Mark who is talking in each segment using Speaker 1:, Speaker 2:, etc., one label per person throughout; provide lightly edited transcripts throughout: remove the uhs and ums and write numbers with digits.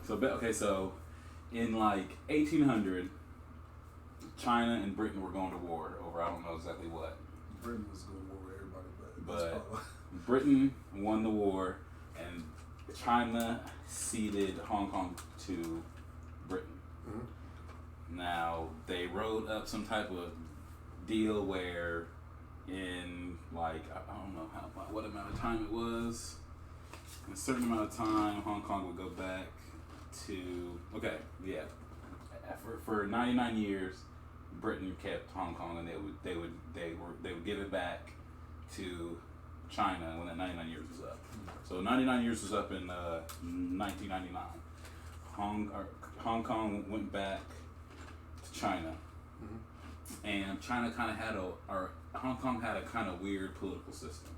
Speaker 1: So in like 1800, China and Britain were going to war over I don't know exactly what.
Speaker 2: Britain was going to war with everybody,
Speaker 1: but Britain won the war, and China ceded Hong Kong to Britain.
Speaker 2: Mm-hmm.
Speaker 1: Now they wrote up some type of deal where, in like I don't know what amount of time it was. In a certain amount of time, Hong Kong would go back to for 99 years, Britain kept Hong Kong, and they would give it back to China when that 99 years was up. So 99 years was up in 1999. Hong Kong went back to China, and China kind of had Hong Kong had a kind of weird political system.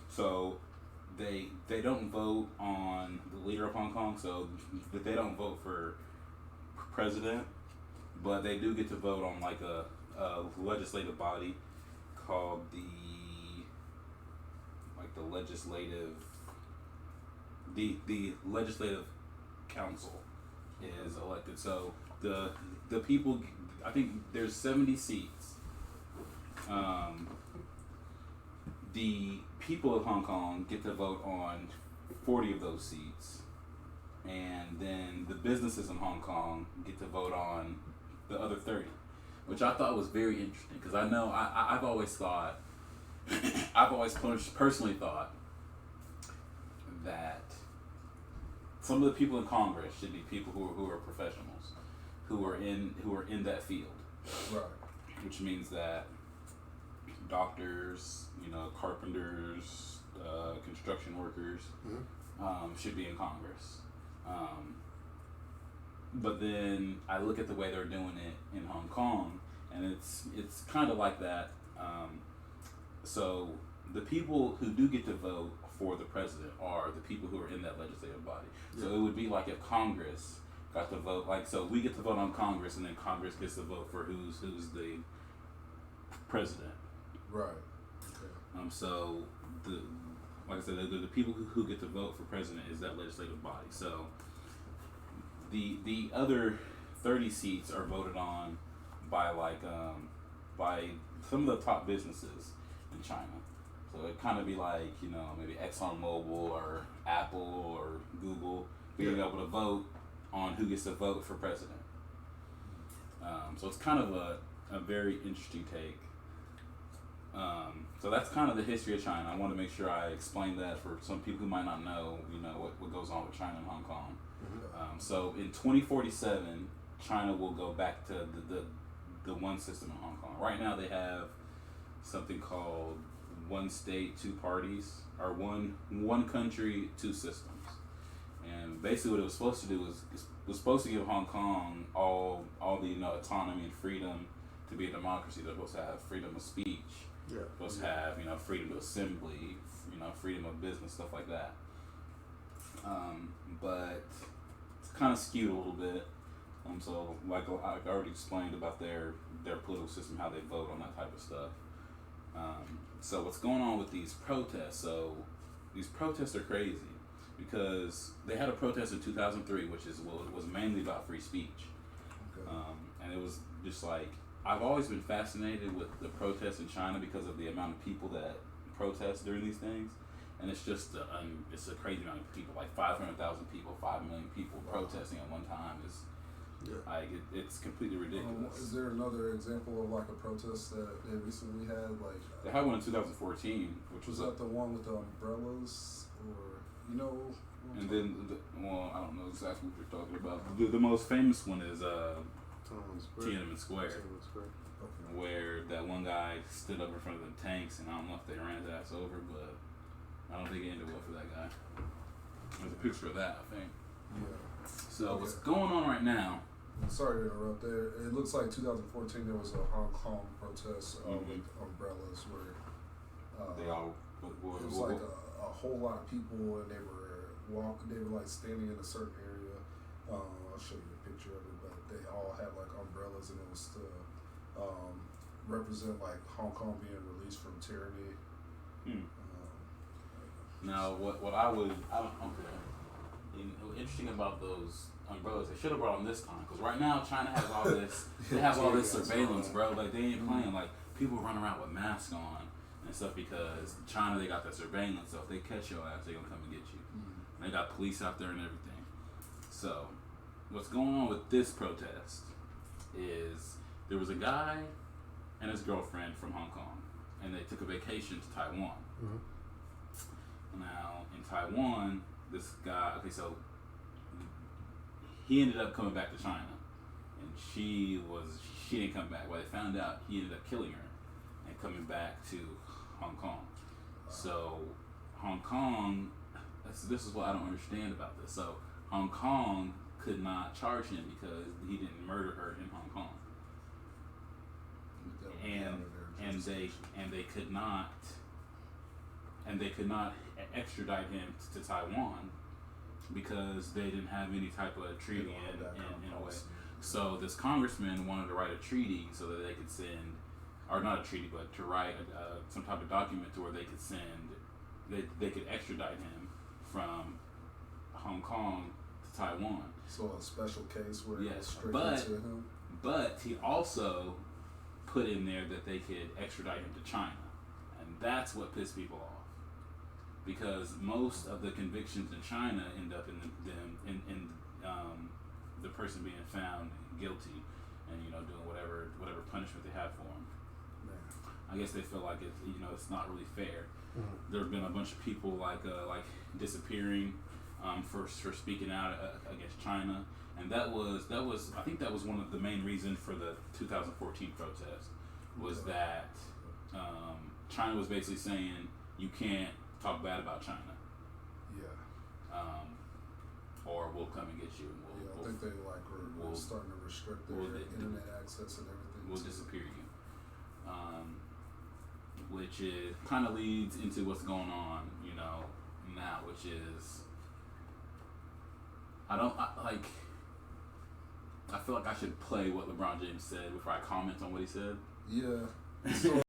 Speaker 1: So they don't vote on the leader of Hong Kong, so they don't vote for president, but they do get to vote on like a legislative body called the legislative council is elected. So the people, I think there's 70 seats. The people of Hong Kong get to vote on 40 of those seats, and then the businesses in Hong Kong get to vote on the other 30, which I thought was very interesting, because I know I've always thought, I've always personally thought that some of the people in Congress should be people who are professionals, who are in that field,
Speaker 2: right?
Speaker 1: Which means that doctors, carpenters, construction workers, should be in Congress. But then I look at the way they're doing it in Hong Kong, and it's kind of like that. So the people who do get to vote for the president are the people who are in that legislative body. So it would be like if Congress got to vote, so we get to vote on Congress, and then Congress gets to vote for who's the president.
Speaker 2: Right. Okay.
Speaker 1: So like I said, the people who get to vote for president is that legislative body. So the other 30 seats are voted on by by some of the top businesses in China. So it kind of be like, maybe ExxonMobil or Apple or Google being able to vote on who gets to vote for president. So it's kind of a very interesting take. So that's kind of the history of China. I want to make sure I explain that for some people who might not know, what goes on with China and Hong Kong. So in 2047, China will go back to the one system in Hong Kong. Right now they have something called one state, two parties, or one country, two systems. And basically what it was supposed to do was supposed to give Hong Kong all the autonomy and freedom to be a democracy. They're supposed to have freedom of speech. Yeah. Supposed to have freedom of assembly, freedom of business, stuff like that. But it's kind of skewed a little bit. So like I already explained about their political system, how they vote on that type of stuff. So what's going on with these protests? So these protests are crazy because they had a protest in 2003, which was mainly about free speech. Okay. And it was just like, I've always been fascinated with the protests in China because of the amount of people that protest during these things, and it's just it's a crazy amount of people, like 500,000 people, 5 million people protesting at one time. It's completely ridiculous.
Speaker 2: Is there another example of like a protest that they recently had? Like
Speaker 1: they had one in 2014, which was
Speaker 2: that the one with the umbrellas, or
Speaker 1: And then, I don't know exactly what you're talking about. The most famous one is Tiananmen Square, where that one guy stood up in front of the tanks, and I don't know if they ran his ass over, but I don't think it ended well for that guy. There's a picture of that, I think. Yeah. So what's going on right now?
Speaker 2: Sorry to interrupt there. It looks like 2014 there was a Hong Kong protest with umbrellas where
Speaker 1: they all.
Speaker 2: It was like a whole lot of people, and they were like standing in a certain area. I'll show you a picture of it, but they all had like umbrellas, and it was to represent like Hong Kong being released from tyranny.
Speaker 1: Now, what interesting about those umbrellas. They should have brought them this time, because right now China has all this. They have all this surveillance, bro. Like they ain't playing. Like people run around with masks on and stuff because China they got that surveillance. So if they catch your ass, they gonna come and get you. And they got police out there and everything. So what's going on with this protest is there was a guy and his girlfriend from Hong Kong, and they took a vacation to Taiwan. Now in Taiwan, this guy. Okay, so he ended up coming back to China, and she didn't come back. Well, they found out he ended up killing her and coming back to Hong Kong. So Hong Kong, this is what I don't understand about this. So Hong Kong could not charge him because he didn't murder her in Hong Kong, and they could not extradite him to Taiwan because they didn't have any type of treaty in a way. So this congressman wanted to write a treaty so that they could send, or not a treaty, but to write some type of document to where they could send, they could extradite him from Hong Kong to Taiwan.
Speaker 2: So a special case where it's straight
Speaker 1: but
Speaker 2: to him.
Speaker 1: But he also put in there that they could extradite him to China, and that's what pissed people off. Because most of the convictions in China end up in the person being found guilty, and doing whatever punishment they have for him. I guess they feel like it's not really fair. There have been a bunch of people like disappearing for speaking out against China, and that was I think that was one of the main reasons for the 2014 protest was that China was basically saying you can't talk bad about China. Or we'll come and get you. And
Speaker 2: I think they were starting to restrict their internet access and everything.
Speaker 1: We'll disappear you. Which kind of leads into what's going on, now, which is I feel like I should play what LeBron James said before I comment on what he said.
Speaker 2: Yeah. So